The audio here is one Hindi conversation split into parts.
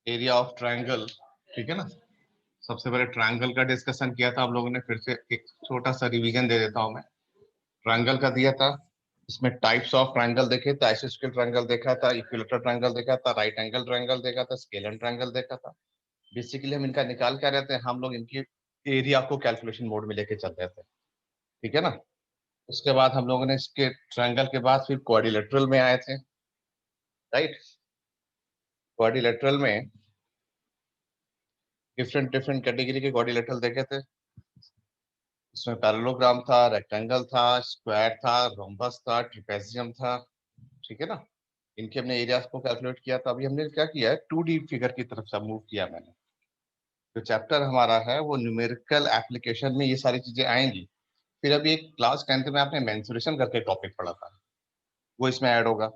एरिया ऑफ ट्रायंगल, ठीक है ना। सबसे पहले ट्रायंगल का डिस्कशन किया था हम लोगों ने, फिर से एक छोटा सा रिवीजन दे देता हूं मैं। ट्रायंगल का दिया था, इसमें टाइप्स ऑफ ट्रायंगल देखे थे, आइसोस्केल ट्रायंगल देखा था, इक्विलेटरल ट्रायंगल देखा था, राइट एंगल ट्रायंगल देखा था, स्केलर ट्रायंगल देखा था। बेसिकली हम इनका निकाल क्या रहते हैं, हम लोग इनकी एरिया को कैलकुलेशन मोड में लेके चल रहे थे, ठीक है ना। उसके बाद हम लोगों ने इसके ट्रायंगल के बाद फिर क्वाड्रिलेटरल में आए थे, राइट। क्वाड्रिलेटरल में डिफरेंट डिफरेंट कैटेगरी के क्वाड्रिलेटरल देखे थे। इसमें पैरेललोग्राम था, रेक्टेंगल था, स्क्वायर था, रोम्बस था, ट्रिपेजियम था, ठीक है ना। इनके हमने एरियाज को कैलकुलेट किया था। अभी हमने क्या किया है, 2D फिगर की तरफ से मूव किया मैंने। जो चैप्टर हमारा है वो न्यूमेरिकल एप्लीकेशन में ये सारी चीजें आएंगी। फिर अभी एक क्लास 10th में आपने मेंसुरेशन करके टॉपिक पढ़ा था, वो इसमें ऐड होगा,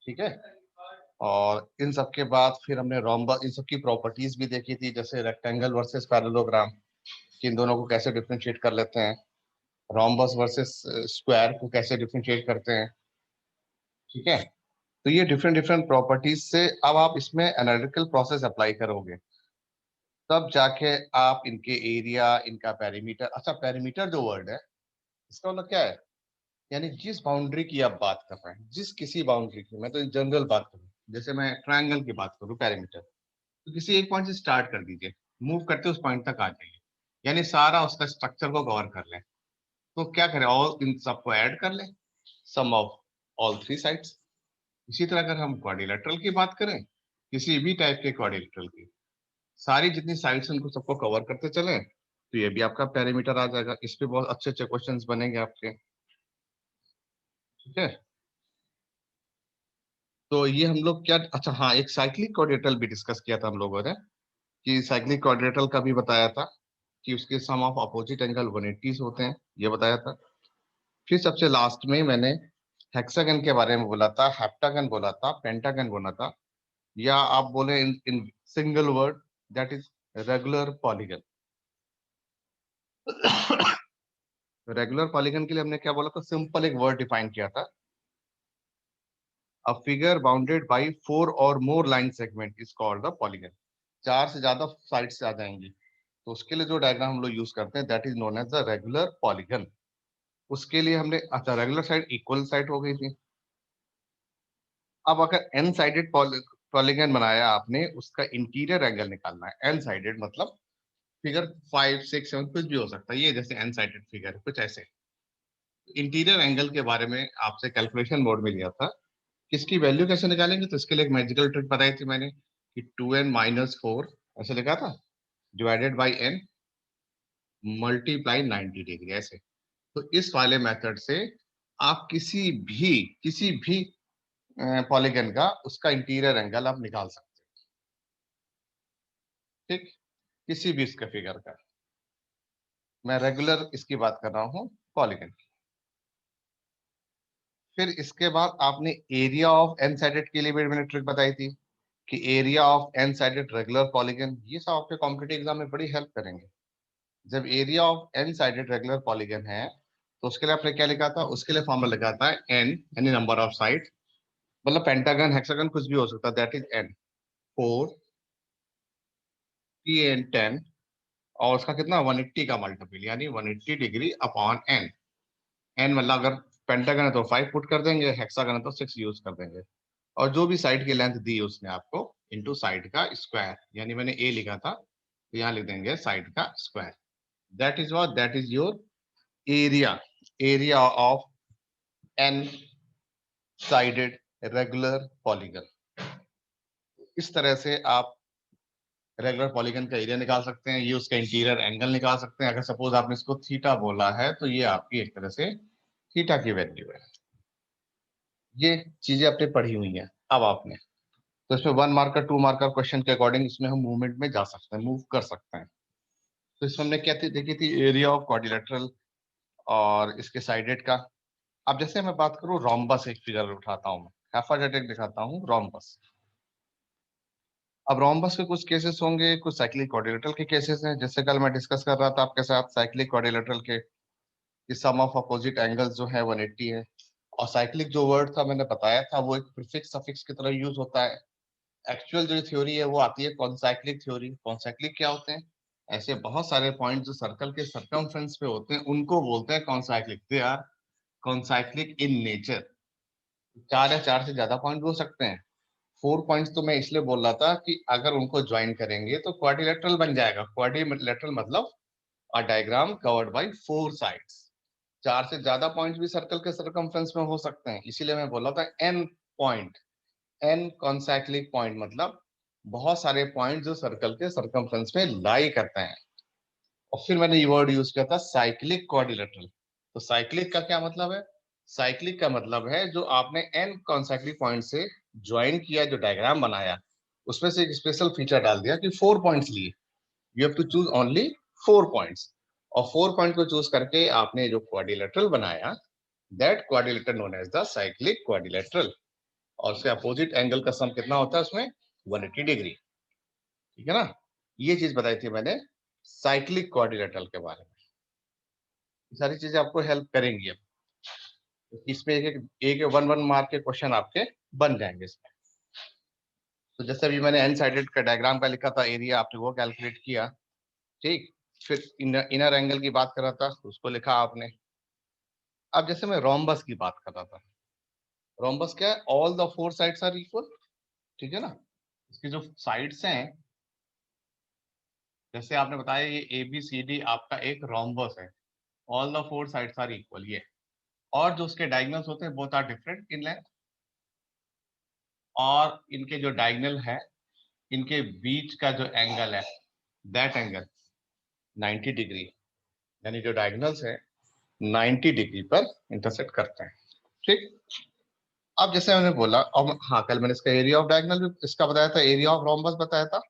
ठीक है। और इन सब के बाद फिर हमने रोम्बस, इन सब की प्रॉपर्टीज भी देखी थी, जैसे रेक्टेंगल वर्सेस पैरेललोग्राम, कि इन दोनों को कैसे डिफरेंशिएट कर लेते हैं, रोम्बस वर्सेस स्क्वायर को कैसे डिफरेंशिएट करते हैं, ठीक है। तो ये डिफरेंट डिफरेंट प्रॉपर्टीज से अब आप इसमें एनालिटिकल प्रोसेस अप्लाई करोगे, तब जाके आप इनके एरिया, इनका पेरीमीटर। अच्छा, पेरीमीटर जो वर्ड है, इसका मतलब क्या है, यानी जिस बाउंड्री की आप बात कर रहे हैं, जिस किसी बाउंड्री की, मैं तो जनरल बात करूं, जैसे मैं ट्रायंगल की बात करूं, पेरीमीटर, तो किसी एक पॉइंट से स्टार्ट कर दीजिए, मूव करते उस पॉइंट तक आ जाइए, यानी सारा उसका स्ट्रक्चर को कवर कर लें। तो क्या करें, ऑल इन सबको ऐड कर लें, सम ऑफ ऑल थ्री साइड्स। इसी तरह अगर हम क्वाड्रिलेटरल की बात करें, किसी भी टाइप के क्वाड्रिलेटरल की सारी जितनी साइड्स उनको सबको कवर करते चले, तो ये भी आपका पेरीमीटर आ जाएगा। इस पे बहुत अच्छे अच्छे क्वेश्चंस बनेंगे आपके, ठीक है। तो ये हम लोग क्या, अच्छा हाँ, एक साइक्लिक क्वाड्रिलेटरल भी डिस्कस किया था हम लोगों ने, कि साइक्लिक क्वाड्रिलेटरल का भी बताया था कि उसके सम ऑफ अपोजिट एंगल 180 होते हैं, ये बताया था। फिर सबसे लास्ट में मैंने हेक्सागन के बारे में बोला था, हेप्टागन बोला था, पेंटागन बोला था, या आप बोले in single word, that is regular polygon. Regular polygon के लिए हमने क्या बोला था, सिंपल एक वर्ड डिफाइन किया था, a figure bounded by 4 or more line segment is called the polygon. चार से ज्यादा साइड से आ जाएंगी, तो उसके लिए जो डायग्राम हम लोग यूज करते हैं, that is known as the regular polygon. उसके लिए हमने, अच्छा, रेगुलर साइड इक्वल साइड हो गई थी। अब अगर एन साइडेड पॉलीगन बनाया आपने, उसका इंटीरियर एंगल निकालना है। एन साइडेड मतलब फिगर 5, 6, 7 कुछ भी हो सकता है, ये जैसे एन साइडेड फिगर कुछ ऐसे। इंटीरियर एंगल के बारे में आपसे कैलकुलेशन मोड में लिया था, किसकी वैल्यू कैसे निकालेंगे, तो इसके लिए एक मैजिकल ट्रिक बताई थी मैंने, कि 2n-4 ऐसे लिखा था, divided by n multiply 90 degree ऐसे। तो इस वाले मेथड से आप किसी भी पॉलीगन का उसका इंटीरियर एंगल आप निकाल सकते हैं, ठीक, किसी भी इसके फिगर का। मैं रेगुलर इसकी बात कर रहा हूँ, पॉलीगन की। फिर इसके बाद आपने एरिया ऑफ एन साइडेड के लिए भी मैंने ट्रिक बताई थी, कि area of n sided regular polygon, ये सब आपके कॉम्पिटिटिव एग्जाम में बड़ी हेल्प करेंगे। जब area of n sided regular polygon है, तो उसके लिए आपने क्या लिखा था, उसके लिए फॉर्मूला लिखा था एन, यानी नंबर ऑफ साइड, मतलब पेंटागन हेक्सागन कुछ भी हो सकता है, that is an, 4 T n 10, और उसका कितना, 180 का मल्टीपल, यानी 180 डिग्री अपॉन एन। एन मतलब अगर पेंटागन है तो 5 पुट कर देंगे, हेक्सागन है तो 6 यूज कर देंगे, और जो भी साइड की लेंथ दी उसने आपको, इनटू साइड का स्क्वायर, यानी मैंने ए लिखा था तो यहाँ लिख देंगे साइड का square. That is what, that is your area, area of n sided regular polygon. इस तरह से आप रेगुलर पॉलीगन का एरिया निकाल सकते हैं, ये उसका इंटीरियर एंगल निकाल सकते हैं। अगर सपोज आपने इसको थीटा बोला है, तो ये आपकी एक तरह से थीटा की वैल्यू है। ये चीजें आपने पढ़ी हुई हैं अब आपने, तो इसमें 1 मार्कर 2 मार्कर क्वेश्चन के अकॉर्डिंग इसमें हम मूवमेंट में जा सकते हैं, मूव कर सकते हैं। तो इसमें हमने क्या थी, देखी थी एरिया ऑफ क्वाड्रिलेटरल और इसके साइडेड का। अब जैसे मैं बात करूं रोम्बस, एक फिगर उठाता हूं, हेफाजेटिक दिखाता हूं रोम्बस। अब रोम्बस के कुछ केसेस होंगे, कुछ साइक्लिक क्वाड्रिलेटरल के केसेस हैं, जैसे कल मैं डिस्कस कर रहा था आपके साथ साइक्लिक क्वाड्रिलेटरल के, सम ऑफ अपोजिट एंगल्स जो है 180 है। और साइक्लिक जो वर्ड था मैंने बताया था, वो एक प्रीफिक्स सफिक्स की तरह यूज होता है, एक्चुअल जो थ्योरी है वो आती है कॉन्साइक्लिक थ्योरी। कॉन्साइक्लिक क्या होते हैं? ऐसे बहुत सारे पॉइंट जो सर्कल के सर्कमफ्रेंस पे होते हैं उनको बोलते हैं concyclic. They are concyclic in nature. 4 या 4 से ज्यादा पॉइंट हो सकते हैं। 4 पॉइंट्स तो मैं इसलिए बोल रहा था कि अगर उनको ज्वाइन करेंगे तो क्वाड्रिलेटरल बन जाएगा। क्वाड्रिलेटरल मतलब a diagram covered by 4 sides. 4 से ज्यादा पॉइंट भी सर्कल के सर्कमफ्रेंस में हो सकते हैं, इसीलिए मैं बोला था n point. N concyclic point मतलब बहुत सारे पॉइंट जो सर्कल के सर्कमफ्रेंस में लाई करते हैं। और फिर मैंने ये वर्ड यूज किया था साइक्लिक क्वाड्रिलेटरल। तो साइक्लिक का क्या मतलब है? साइक्लिक का मतलब है जो आपने एन कॉन्साइक्लिक पॉइंट से ज्वाइन किया, जो डायग्राम बनाया, उसमें से एक स्पेशल फीचर डाल दिया कि 4 पॉइंट्स लिए। You have to choose only 4 points. और 4 पॉइंट को चूज करके आपने जो क्वाड्रिलेटरल बनाया, that quadrilateral known as the cyclic quadrilateral. और उसके अपोजिट एंगल का सम कितना होता है उसमें? 180 डिग्री। ठीक है ना? ये चीज बताई थी मैंने साइक्लिक क्वाड्रिलेटरल के बारे में। ये सारी चीजें आपको हेल्प करेंगी। अब इसमें एक 1 मार्क के क्वेश्चन आपके बन जाएंगे इसमें। तो जैसे अभी मैंने एन साइडेड का डायग्राम का लिखा था, एरिया आपने वो कैलकुलेट किया। ठीक। फिर इनर एंगल की बात कर रहा था, उसको लिखा आपने। अब जैसे मैं रोम्बस की बात कर रहा था, रोम्बस क्या है? All the 4 sides are equal. ठीक है ना? इसकी जो साइड्स हैं, जैसे आपने बताया ये ए बी सी डी आपका एक रोम्बस है। All the 4 sides are equal ये। और जो उसके डायगोनल्स होते हैं both are different in length. और इनके जो डायगोनल है, इनके बीच का जो एंगल है, दैट एंगल 90 डिग्री। यानी जो डायगोनल्स है 90 डिग्री पर इंटरसेक्ट करते हैं। ठीक। अब जैसे मैंने बोला, अब हाँ, कल मैंने इसका एरिया ऑफ डायगोनल भी इसका बताया था, एरिया ऑफ रोम्बस बताया था,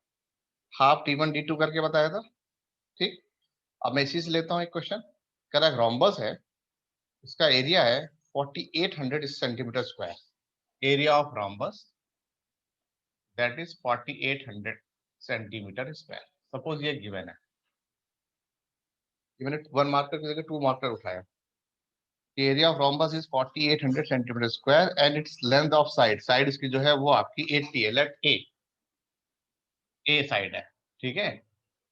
हाफ d1 d2 करके बताया था। ठीक। अब मैं इसी से लेता हूँ एक क्वेश्चन। कह रहा है रोम्बस है, इसका एरिया है 4800 centimetre square. Area of rhombus that is 4800 centimetre square. Suppose ये गिवन है, मैंने 1 मार्कर की जगह 2 मार्कर उठाया। Area of rhombus is 4800 centimetre square and its length of side, side इसकी जो है वो आपकी 80 है। लेट ए साइड है। ठीक है?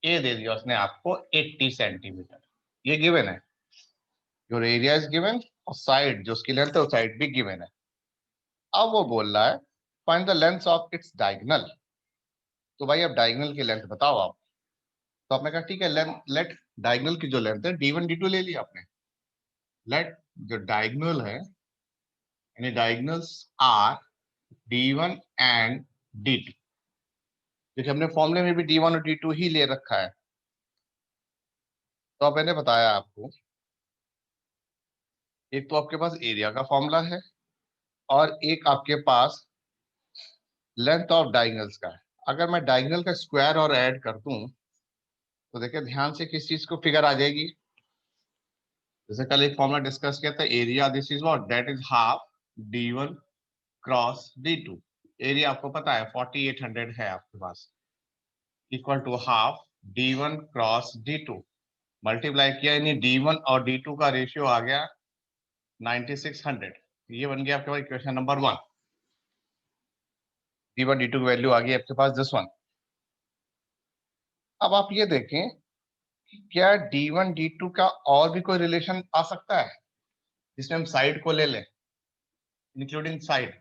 ए दे दिया उसने आपको 80 सेंटीमीटर। ये गिवन है, जो एरिया इज गिवन, और साइड जो उसकी लेंथ है वो साइड भी गिवन है। अब वो बोल रहा है find the length of its diagonal. तो भाई अब डायगोनल की लेंथ बताओ आप। तो आपने कहा ठीक है, लेट डायगोनल की जो लेंथ है d1 d2 ले लिया आपने। लेट जो डायगोनल है, यानी diagonals are d1 and d2। देखिए हमने फॉर्मूले में भी d1 और d2 ही ले रखा है। तो अब मैंने बताया आपको, एक तो आपके पास एरिया का फॉर्मूला है और एक आपके पास लेंथ ऑफ डायगोनल्स का है। अगर मैं डायगोनल का स्क्वायर और ऐड कर दूं तो देखिए ध्यान से किस चीज को फिगर आ जाएगी। जैसे कल एक फॉर्मूला डिस्कस किया था, area this is what, that is half d1 cross d2। Area आपको पता है 4800 है आपके पास, equal to half d1 cross d2। Multiply किया, यानी d1 और d2 का रेशियो आ गया 9600। ये बन गया आपके पास इक्वेशन नंबर 1। d1 d2 की वैल्यू आ गई आपके पास दिस वन। अब आप ये देखें, क्या d1 d2 का और भी कोई रिलेशन आ सकता है जिसमें हम साइड को ले लें, इंक्लूडिंग साइड?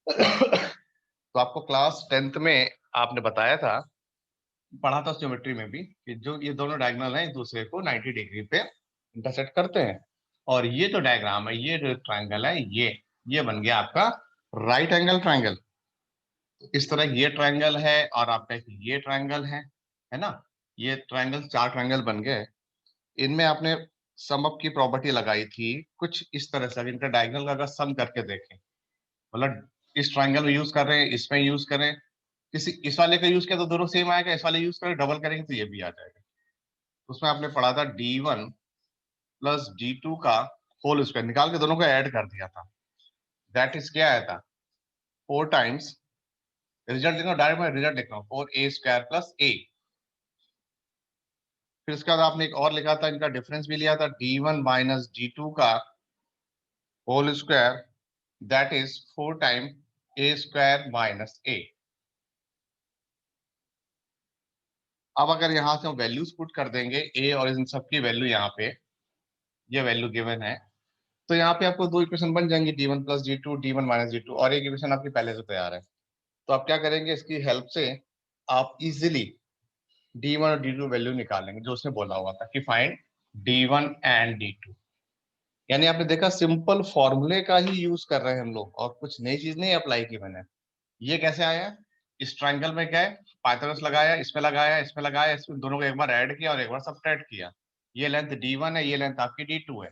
तो आपको क्लास 10th में आपने बताया था, पढ़ा था ज्योमेट्री में भी, कि जो ये दोनों डायगोनल हैं एक दूसरे को 90 डिग्री पे इंटरसेक्ट करते हैं। और ये जो डायग्राम है, ये जो ट्रायंगल है, ये बन गया आपका राइट एंगल ट्रायंगल। इस तरह ये ट्रायंगल है और आपका ये ट्रायंगल है ना? ये ट्रायंगल 4 ट्रायंगल बन गए। इनमें आपने सम अप की प्रॉपर्टी लगाई थी कुछ इस तरह से। इनका डायगोनल का अगर सम करके देखें, मतलब इस ट्रायंगल में यूज कर रहे हैं, इसमें यूज करें, किसी इस वाले का यूज किया तो दोनों सेम आएगा, इस वाले यूज करें डबल करेंगे तो ये भी आ जाएगा। उसमें आपने पढ़ा था d1 प्लस d2 का होल स्क्वायर निकाल के दोनों को ऐड कर दिया था। दैट इज क्या आया था? 4 टाइम्स, रिजल्ट लिखना डायरेक्ट में रिजल्ट लिख रहा हूँ, 4a स्क्वायर प्लस a। फिर उसके बाद आपने एक और लिखा था, इनका डिफरेंस भी लिया था, d1 माइनस d2 का whole square, that is 4 time a square minus a। अब अगर यहाँ से हम वैल्यूज पुट कर देंगे ए और इन सब की वैल्यू यहाँ पे, ये वैल्यू गिवन है, तो यहाँ पे आपको दो इक्वेशन बन जाएंगे, d1 plus d2, d1 minus d2, और एक इक्वेशन आपकी पहले से तैयार है। तो आप क्या करेंगे, इसकी हेल्प से आप इजिली d1 और d2 वैल्यू निकालेंगे जो उसने बोला हुआ था कि फाइंड d1 एंड d2। यानी आपने देखा सिंपल फॉर्मूले का ही यूज कर रहे हैं हम लोग, और कुछ नई चीज नहीं अप्लाई की मैंने। ये कैसे आया, इस ट्रायंगल में गए, पाइथागोरस लगाया, इसमें लगाया, इसमें लगाया, इसमें दोनों को एक बार ऐड किया और एक बार सब्ट्रैक्ट किया। ये लेंथ d1 है, ये लेंथ आपकी d2 है,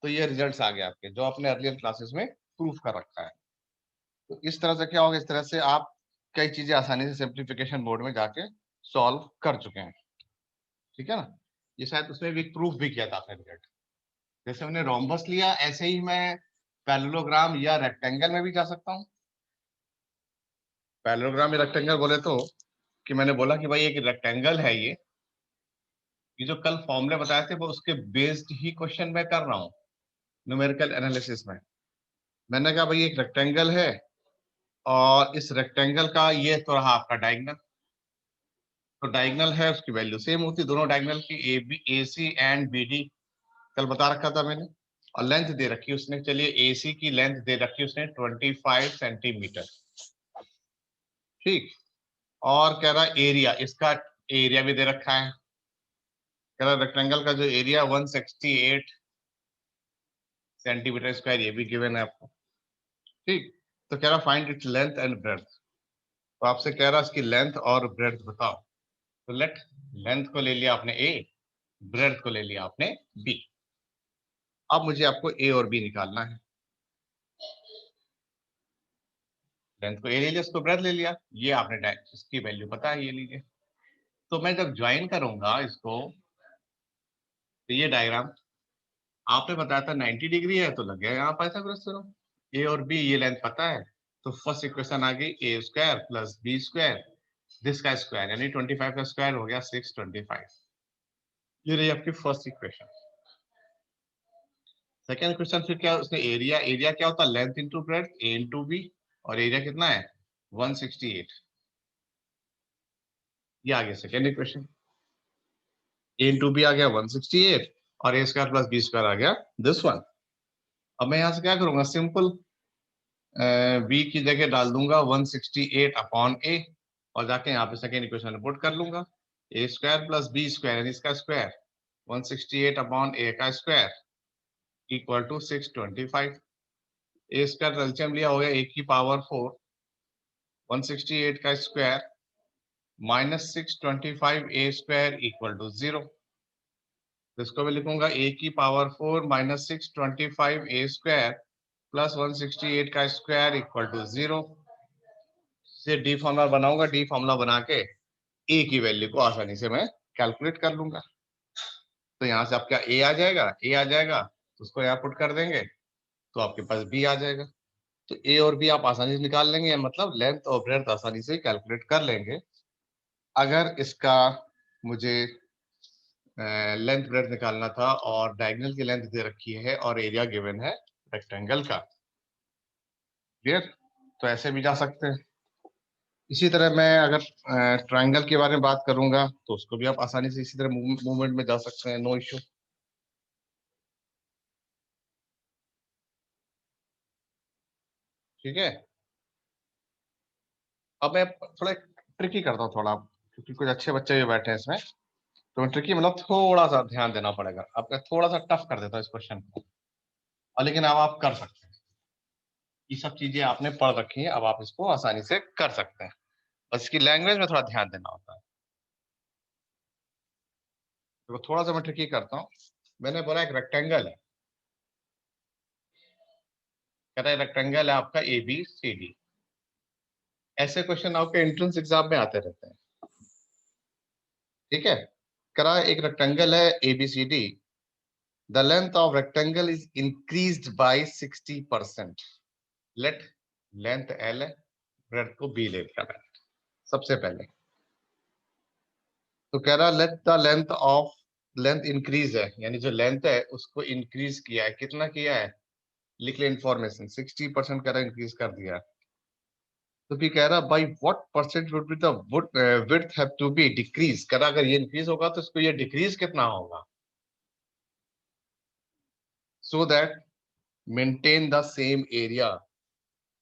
तो ये रिजल्ट्स आ गए आपके जो आपने अर्लियर क्लासेस में प्रूफ कर रखा है। तो इस तरह से क्या होगा, इस तरह से आप कई चीजें आसानी से सिंप्लीफिकेशन मोड में जाके सॉल्व कर चुके हैं, ठीक है ना। ये शायद उसमें भी प्रूफ भी किया था आपने रिजल्ट। जैसे मैंने रोम्बस लिया, ऐसे ही मैं पैरेललोग्राम या रेक्टेंगल में भी जा सकता हूँ। पैरेललोग्राम या रेक्टेंगल बोले तो कि मैंने बोला कि भाई एक रेक्टेंगल है ये जो कल फॉर्मूले बताए थे वो उसके बेस्ड ही क्वेश्चन में कर रहा हूँ न्यूमेरिकल एनालिसिस में। मैंने कहा भाई एक रेक्टेंगल है और इस रेक्टेंगल का ये तो रहा आपका डायगोनल, तो डायगोनल है उसकी वैल्यू सेम होती, दोनों डायगोनल की A B A C and B D कल बता रखा था मैंने। और लेंथ दे रखी उसने, चलिए ए सी की लेंथ दे रखी उसने 25 सेंटीमीटर, ठीक। और कह रहा एरिया, इसका एरिया भी दे रखा है, कह रहा रेक्टेंगल का जो एरिया 168 सेंटीमीटर स्क्वायर, ये भी गिवन है आपको, ठीक। तो कह रहा find its length and breadth, तो आपसे कह रहा इसकी लेंथ और ब्रेड्थ बताओ। तो लेट, लेंथ को ले लिया आपने ए, ब्रेड्थ को ले लिया आपने बी। अब मुझे आपको ए और बी निकालना है। लेंथ को ए ले लिया, उसको ब्रेड्थ ले लिया, ये आपने इसकी वैल्यू पता है, ये लीजिए। तो मैं जब ज्वाइन करूंगा इसको, तो ये डायग्राम आपने बताया था 90 डिग्री है, तो लग गया यहाँ पाइथागोरस थ्योरम। ए और बी ये लेंथ पता है, तो फर्स्ट इक्वेशन आ गई A square plus B square, this का स्क्वायर यानी 25 का स्क्वायर हो गया 625। ये रही आपकी फर्स्ट इक्वेशन। सेकेंड क्वेश्चन फिर क्या, उसने एरिया, एरिया क्या होता है लेंथ इंटू ब्रेड्थ, ए इंटू बी, और एरिया कितना है 168। ये आ गया सेकेंड इक्वेशन, ए इंटू बी आ गया 168 और ए स्क्वायर प्लस बी स्क्वायर आ गया दिस वन। अब मैं यहाँ से क्या करूंगा, सिंपल बी की जगह डाल दूंगा 168 अपॉन ए, और जाके यहाँ पे सेकेंड इक्वेशन पुट कर लूंगा, a square plus B square यानी इसका स्क्वायर 168 अपॉन ए का square equal to 625। A square LCM लिया हो गया ए की पावर 4, 168 का square minus 625 a square equal to 0। इसको मैं लिखूंगा ए की power 4 minus 625 a square plus 168 का स्क्वायर इक्वल टू 0 से डी फॉर्मूला बनाऊंगा, डी फॉर्मूला बना के ए की वैल्यू को आसानी से मैं कैलकुलेट कर लूंगा। तो यहाँ से आपका ए आ जाएगा, ए आ जाएगा तो उसको यहाँ पुट कर देंगे तो आपके पास बी आ जाएगा। तो ए और बी आप आसानी से निकाल लेंगे, मतलब लेंथ और ब्रेड्थ आसानी से कैलकुलेट कर लेंगे। अगर इसका मुझे लेंथ ब्रेड्थ निकालना था और डायगोनल की लेंथ दे रखी है और एरिया गिवन है रेक्टेंगल का, क्लियर। तो ऐसे भी जा सकते हैं। इसी तरह मैं अगर ट्रायंगल के बारे में बात करूंगा तो उसको भी आप आसानी से इसी तरह मूवमेंट में जा सकते हैं, नो इश्यू, ठीक है। अब मैं थोड़ा ट्रिकी करता हूँ थोड़ा, क्योंकि कुछ अच्छे बच्चे भी बैठे हैं इसमें, तो मैं ट्रिकी मतलब थोड़ा सा ध्यान देना पड़ेगा, आपका थोड़ा सा टफ कर देता हूँ इस क्वेश्चन को, और लेकिन अब आप कर सकते हैं। ये सब चीजें आपने पढ़ रखी हैं, अब आप इसको आसानी से कर सकते हैं, बस इसकी लैंग्वेज में थोड़ा ध्यान देना होता है। तो थोड़ा सा मैं ट्रिकी करता हूँ। मैंने बोला एक रेक्टेंगल है, कहता है रेक्टेंगल है आपका ए बी सी डी। ऐसे क्वेश्चन आपके एंट्रेंस एग्जाम में आते रहते हैं, ठीक है। करा एक रेक्टेंगल है A B C D, the length of rectangle is increased by 60%। Let length l है, ब्रेड्थ को बी ले लिया मैंने सबसे पहले। तो कह रहा let the length of, length increase है यानी जो लेंथ है उसको इंक्रीज किया है, कितना किया है लिख ले इन्फॉर्मेशन, 60% कह रहा इंक्रीज कर दिया। तो भी कह रहा by what percent would be the width have to be decrease, कह रहा अगर ये इंक्रीज होगा तो इसको ये डिक्रीज कितना होगा, so that maintain the same area,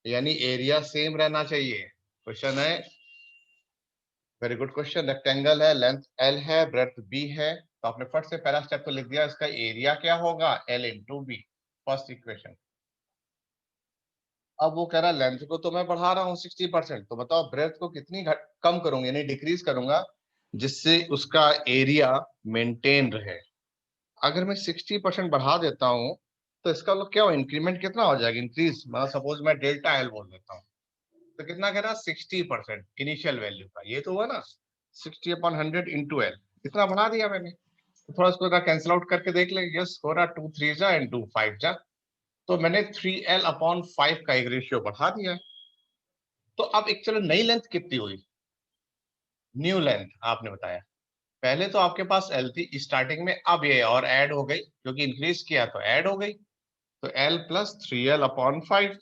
यानी एरिया सेम रहना चाहिए। क्वेश्चन है, वेरी गुड क्वेश्चन। रेक्टेंगल है, लेंथ एल है, ब्रेड्थ बी है, तो आपने फट से पहला स्टेप तो लिख दिया, इसका एरिया क्या होगा, l into b, first equation. अब वो कह रहा है लेंथ को तो मैं बढ़ा रहा हूँ 60%, तो बताओ ब्रेड्थ को कितनी कम करूंगा, यानी डिक्रीज करूंगा, जिससे उसका एरिया मेंटेन रहे। अगर मैं 60% बढ़ा देता हूँ तो इसका मतलब क्या हो, इंक्रीमेंट कितना हो जाएगा, इंक्रीज, मतलब सपोज मैं डेल्टा एल बोल देता हूँ, तो कितना कह रहा है 60% इनिशियल वैल्यू का, ये तो हुआ ना 60/100 इंटू एल, इतना बढ़ा दिया मैंने। तो थोड़ा इसको कैंसिल आउट करके देख लेंगे, यस हो रहा 2 3 जा एंड 2 5 जा, तो मैंने 3L/5 का एक रेशियो बढ़ा दिया। तो अब एक चलो नई लेंथ कितनी हुई, न्यू लेंथ आपने बताया, पहले तो आपके पास एल थी स्टार्टिंग में, अब ये और ऐड हो गई क्योंकि इंक्रीज किया तो ऐड हो गई, तो एल प्लस 3L/5,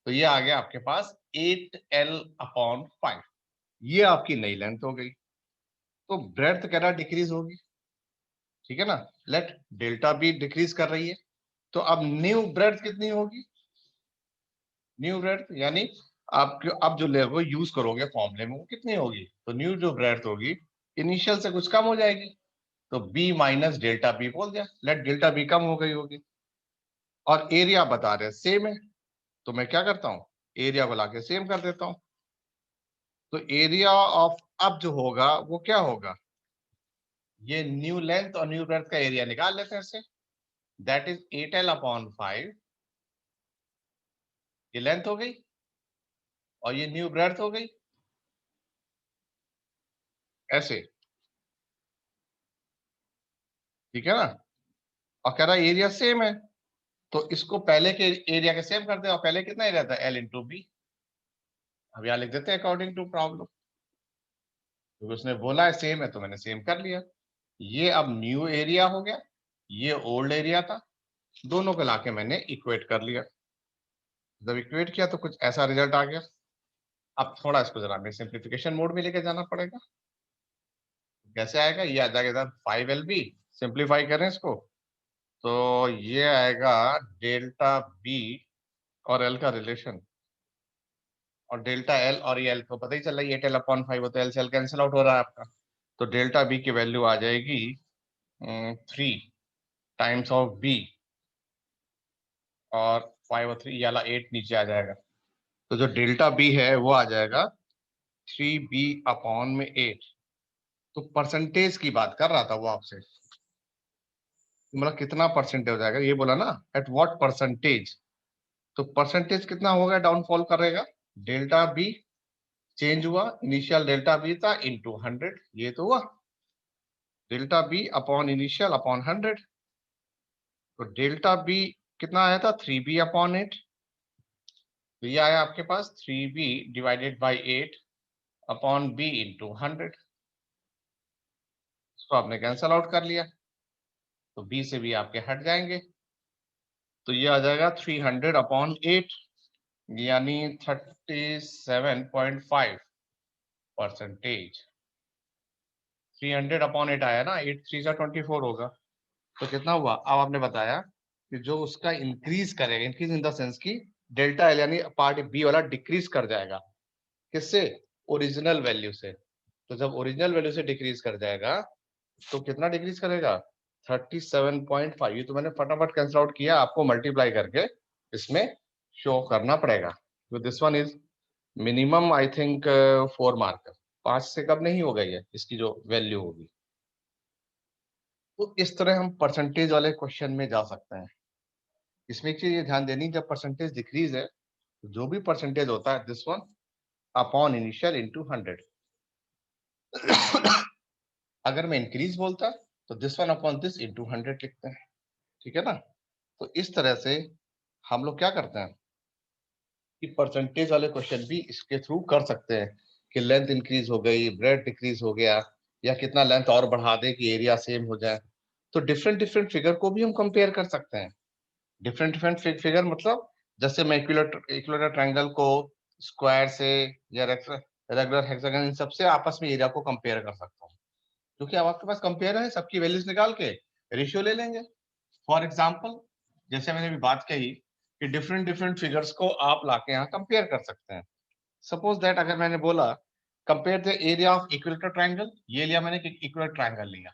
तो ये आ गया आपके पास 8L/5, ये आपकी नई लेंथ हो गई। तो ब्रेड्थ कह रहा डिक्रीज होगी, ठीक है ना, लेट डेल्टा बी डिक्रीज कर रही है, तो अब न्यू ब्रेड्थ कितनी होगी, न्यू ब्रेड्थ यानी आप जो लेगो यूज करोगे फॉर्मूले में वो कितनी होगी, तो न्यू जो ब्रेड्थ होगी इनिशियल से कुछ कम हो जाएगी, तो बी माइनस डेल्टा बी बोल दिया, लेट डेल्टा बी कम हो गई होगी, और एरिया बता रहे सेम है, तो मैं क्या करता हूँ एरिया को लाके सेम कर देता हूँ, तो एरिया ऑफ अब जो होगा वो क्या होगा, ये न्यू लेंथ और न्यू ब्रेड्थ का एरिया निकाल लेते हैं इससे, दैट इज 8L/5, ये लेंथ हो गई और ये न्यू ब्रेड्थ हो गई, ऐसे, ठीक है ना, और कह रहा है एरिया सेम है, तो इसको पहले के एरिया के सेम कर दे, और पहले कितना एरिया था एल इंटू बी, अब यहाँ लिख देते हैं अकॉर्डिंग टू प्रॉब्लम, क्योंकि उसने बोला है सेम है तो मैंने सेम कर लिया, ये अब न्यू एरिया हो गया, ये ओल्ड एरिया था, दोनों को लाके मैंने इक्वेट कर लिया, जब इक्वेट किया तो कुछ ऐसा रिजल्ट आ गया। अब थोड़ा इसको जरा हमें सिंप्लीफिकेशन मोड में लेके जाना पड़ेगा, कैसे आएगा, ये आ जाएगा इधर 5LB, सिंप्लीफाई करें इसको, तो ये आएगा डेल्टा बी और एल का रिलेशन, और डेल्टा एल और ये एल को पता ही चल रहा है 8L/5 हो, तो एल से एल कैंसिल आउट हो रहा है आपका, तो डेल्टा बी की वैल्यू आ जाएगी 3 टाइम्स ऑफ बी, और 5 और 3 वाला 8 नीचे आ जाएगा, तो जो डेल्टा बी है वो आ जाएगा 3B/8, तो परसेंटेज की बात कर रहा था वो आपसे, मतलब कितना परसेंटेज हो जाएगा, ये बोला ना एट व्हाट परसेंटेज, तो परसेंटेज कितना होगा डाउनफॉल करेगा, डेल्टा बी चेंज हुआ, इनिशियल डेल्टा बी था इंटू 100, ये तो हुआ delta b upon initial upon 100, तो डेल्टा बी कितना आया था 3B/8, तो ये आया आपके पास 3B divided by 8 upon b into 100, इसको आपने कैंसल आउट कर लिया, तो बी से भी आपके हट जाएंगे, तो ये आ जाएगा 300/8, यानी 37.5%, 300/8 आया ना, 8 3 जा 24 होगा, तो कितना हुआ, अब आपने बताया कि जो उसका इंक्रीज करेगा, इंक्रीज इन द सेंस की डेल्टा एल यानी पार्ट बी वाला डिक्रीज कर जाएगा, किससे, ओरिजिनल वैल्यू से, तो जब ओरिजिनल वैल्यू से डिक्रीज कर जाएगा तो कितना डिक्रीज करेगा 37.5, ये तो मैंने फटाफट कैंसिल आउट किया, आपको मल्टीप्लाई करके इसमें शो करना पड़ेगा, तो this one is minimum I think 4 mark, 5 से कम नहीं होगा ये इसकी जो वैल्यू होगी, तो इस तरह हम परसेंटेज वाले क्वेश्चन में जा सकते हैं। इसमें एक चीज ये ध्यान देनी, जब परसेंटेज डिक्रीज है तो जो भी परसेंटेज होता है this one upon initial into 100, अगर मैं इंक्रीज बोलता तो this one upon this into 100 लिखते हैं, ठीक है ना, तो इस तरह से हम लोग क्या करते हैं कि परसेंटेज वाले क्वेश्चन भी इसके थ्रू कर सकते हैं, कि लेंथ इंक्रीज हो गई, ब्रेड डिक्रीज हो गया, या कितना लेंथ और बढ़ा दे कि एरिया सेम हो जाए, तो डिफरेंट डिफरेंट फिगर को भी हम कंपेयर कर सकते हैं, डिफरेंट डिफरेंट फिगर मतलब, जैसे मैं इक्विलेटरल ट्रायंगल को स्क्वायर से या रेगुलर हेक्सागन, इन सबसे आपस में एरिया को कंपेयर कर सकता हूँ, क्योंकि अब आपके पास कंपेयर है, सबकी वैल्यूज निकाल के रेशियो ले लेंगे। फॉर एग्जाम्पल, जैसे मैंने अभी बात कही कि डिफरेंट डिफरेंट फिगर्स को आप लाके यहाँ कंपेयर कर सकते हैं। सपोज दैट अगर मैंने बोला compare the area of equilateral triangle, ये लिया मैंने कि इक्विलेटरल ट्रायंगल लिया।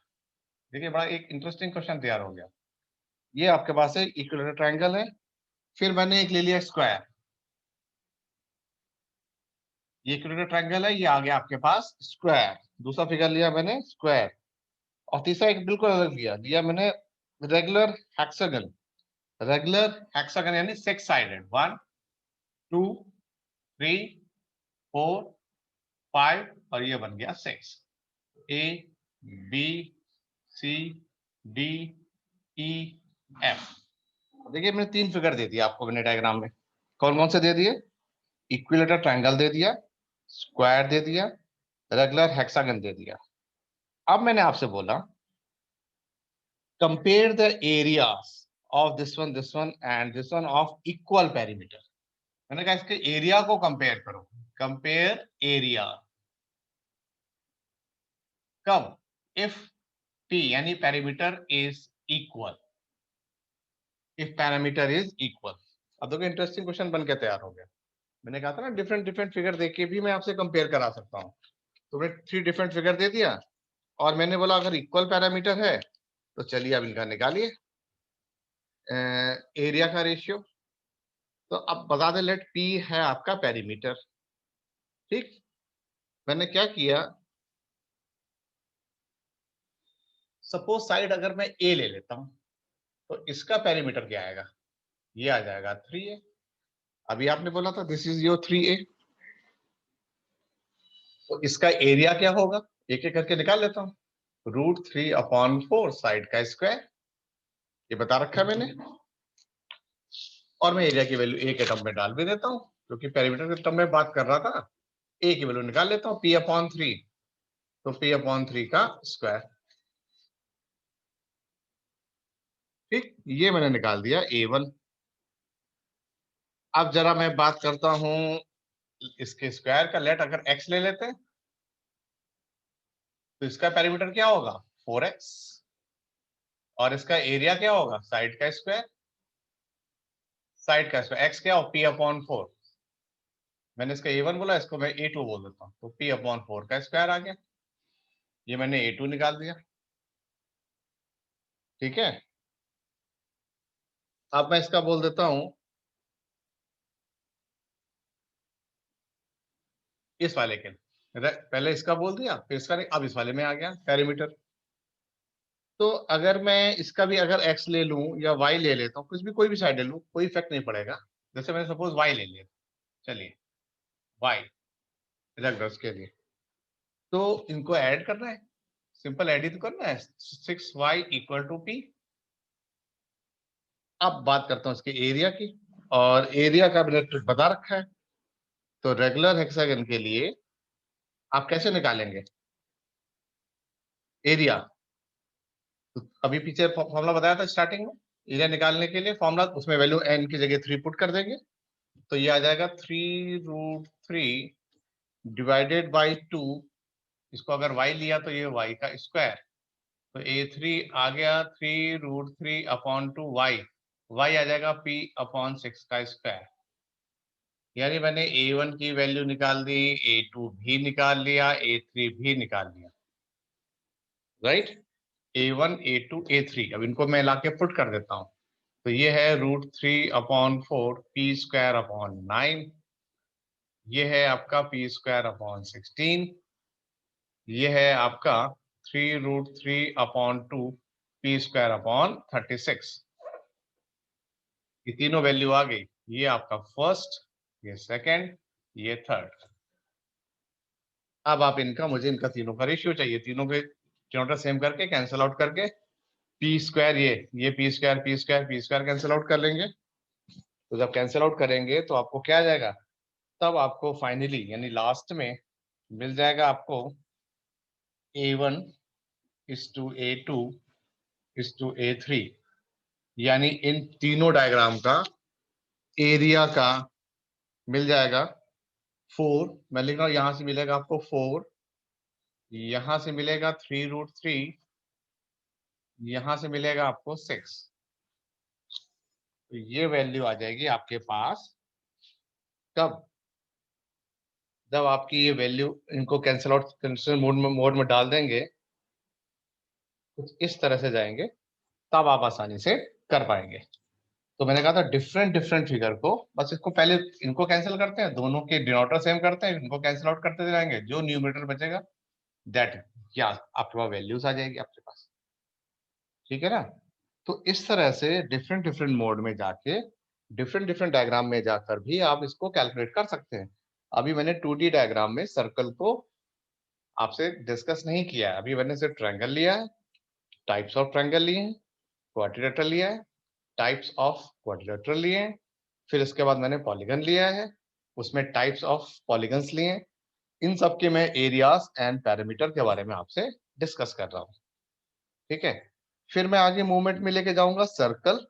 देखिए बड़ा एक इंटरेस्टिंग क्वेश्चन तैयार हो गया। ये आपके पास है इक्विलेटरल ट्रायंगल है, फिर मैंने एक ले लिया स्क्वायर, ये इक्विलेटरल ट्रायंगल है, ये आ गया आपके पास स्क्वायर। दूसरा फिगर लिया मैंने स्क्वायर, और तीसरा एक बिल्कुल अलग लिया लिया मैंने रेगुलर हेक्सागन। रेगुलर हेक्सागन यानी 6 साइडेड, 1 2 3 4 5, और ये बन गया 6। A B C D E F. देखिए मैंने 3 फिगर दे दिया आपको मैंने डायग्राम में। कौन कौन से दे दिए? इक्विलेटरल ट्रायंगल दे दिया, स्क्वायर दे दिया, रेगुलर हेक्सागन दे दिया। अब मैंने आपसे बोला compare the areas of this one and this one of equal perimeter. मैंने कहा इसके एरिया को कंपेयर करो। कंपेयर एरिया कब? इफ टी यानी perimeter is equal, if parameter is equal. अब देखो इंटरेस्टिंग क्वेश्चन बन के तैयार हो गया। मैंने कहा था ना डिफरेंट डिफरेंट फिगर देख के भी मैं आपसे कंपेयर करा सकता हूँ। तो मैंने 3 डिफरेंट फिगर दे दिया, और मैंने बोला अगर इक्वल पैरामीटर है तो चलिए अब इनका निकालिए एरिया का रेशियो। तो अब बता दें लेट पी है आपका पेरीमीटर। ठीक, मैंने क्या किया, सपोज साइड अगर मैं ए ले लेता हूं तो इसका पेरीमीटर क्या आएगा? ये आ जाएगा 3a। अभी आपने बोला था दिस इज योर 3a, तो इसका एरिया क्या होगा? एक एक करके निकाल लेता हूँ। √3/4 साइड का स्क्वायर, ये बता रखा है मैंने। और मैं एरिया की वैल्यू ए के टर्म में डाल भी देता हूँ, क्योंकि पेरीमीटर के टर्म में बात कर रहा था। ए की वैल्यू निकाल लेता हूँ p/3, तो p/3 का स्क्वायर। ठीक, ये मैंने निकाल दिया a1। अब जरा मैं बात करता हूं इसके स्क्वायर का। लेट अगर x ले लेते हैं तो इसका पेरीमीटर क्या होगा? 4x। और इसका एरिया क्या होगा? साइड का स्क्वायर। साइड का स्क्वायर x क्या हो? p/4। मैंने इसका a1 बोला, इसको मैं a2 बोल देता हूँ, तो p/4 का स्क्वायर आ गया। ये मैंने a2 निकाल दिया। ठीक है, अब मैं इसका बोल देता हूं इस वाले के। पहले इसका बोल दिया, फिर इसका नहीं, अब इस वाले में आ गया पेरीमीटर। तो अगर मैं इसका भी अगर x ले लूं या y ले लेता हूँ, कुछ भी कोई भी साइड ले लूं, कोई इफेक्ट नहीं पड़ेगा। जैसे मैंने सपोज y ले लिया, चलिए y रख दो इसके लिए, तो इनको ऐड करना है, सिंपल ऐड ही तो करना है। 6y = p। अब बात करता हूं इसके एरिया की, और एरिया का मैंने ट्रिक बता रखा है। तो रेगुलर हेक्सागन के लिए आप कैसे निकालेंगे एरिया? तो अभी पीछे फॉर्मूला बताया था स्टार्टिंग में, एरिया निकालने के लिए फॉर्मूला, उसमें वैल्यू n की जगह 3 पुट कर देंगे, तो ये आ जाएगा 3√3 डिवाइडेड बाई 2। इसको अगर y लिया तो ये y का स्क्वायर, तो a3 आ गया 3√3/2y। y आ जाएगा p/6 का स्क्वायर। यानी मैंने a1 की वैल्यू निकाल दी, a2 भी निकाल लिया, a3 भी निकाल लिया, राइट। a1 a2 a3, अब इनको मैं लाके पुट कर देता हूँ। तो ये है √3/4 p²/9। ये है आपका p²/16। ये है आपका 3√3/2 p²/36। ये तीनों वैल्यू आ गई। ये आपका फर्स्ट, ये सेकंड, ये थर्ड। अब आप इनका, मुझे इनका तीनों का रेशियो चाहिए। तीनों के डिनोमिनेटर सेम करके कैंसिल आउट करके p², ये p² कैंसिल आउट कर लेंगे। तो जब कैंसिल आउट करेंगे तो आपको क्या आ जाएगा? तब आपको फाइनली यानी लास्ट में मिल जाएगा आपको a1 a2 a3। यानी इन तीनों डायग्राम का एरिया का मिल जाएगा 4 मैं लिख रहा हूँ, यहाँ से मिलेगा आपको 4, यहाँ से मिलेगा 3√3, यहाँ से मिलेगा आपको 6। तो ये वैल्यू आ जाएगी आपके पास कब? जब आपकी ये वैल्यू इनको कैंसिल मोड में डाल देंगे, कुछ इस तरह से जाएंगे, तब आप आसानी से कर पाएंगे। तो मैंने कहा था डिफरेंट डिफरेंट फिगर को, बस इसको पहले इनको कैंसिल करते हैं, दोनों के डिनोमिनेटर सेम करते हैं, इनको कैंसिल आउट करते जाएंगे, जो न्यूमरेटर बचेगा दैट या आपके पास वैल्यूज आ जाएगी आपके पास। ठीक है ना? तो इस तरह से डिफरेंट डिफरेंट मोड में जाके डिफरेंट डिफरेंट डायग्राम में जाकर भी आप इसको कैलकुलेट कर सकते हैं। अभी मैंने 2D डायग्राम में सर्कल को आपसे डिस्कस नहीं किया है, अभी मैंने सिर्फ ट्रायंगल लिया है, टाइप्स ऑफ ट्रायंगल लिए हैं, क्वाड्रिलेटरल लिया है, टाइप्स ऑफ क्वाड्रिलेटरल लिए हैं, फिर इसके बाद मैंने पॉलीगन लिया है, उसमें टाइप्स ऑफ पॉलीगन्स लिए हैं। इन सब के मैं एरियाज एंड पैरामीटर के बारे में आपसे डिस्कस कर रहा हूँ। ठीक है? फिर मैं आगे मूवमेंट में लेके जाऊंगा सर्कल,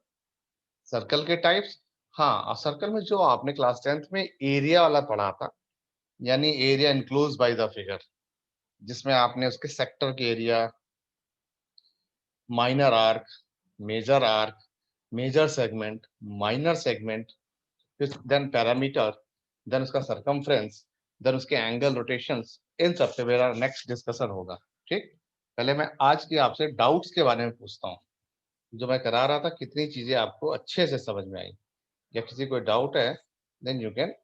सर्कल के टाइप्स। हाँ, और सर्कल में जो आपने क्लास 10th में एरिया वाला पढ़ा था, यानी area enclose by the figure, जिसमें आपने उसके सेक्टर के area, minor arc, major segment, minor segment, then parameter, then उसका सरकमफ्रेंस, देन उसके एंगल रोटेशंस, इन सब पे मेरा नेक्स्ट डिस्कशन होगा। ठीक? पहले मैं आज की आपसे डाउट्स के बारे में पूछता हूँ। जो मैं करा रहा था, कितनी चीजें आपको अच्छे से समझ में आई? या किसी कोई डाउट है, देन यू कैन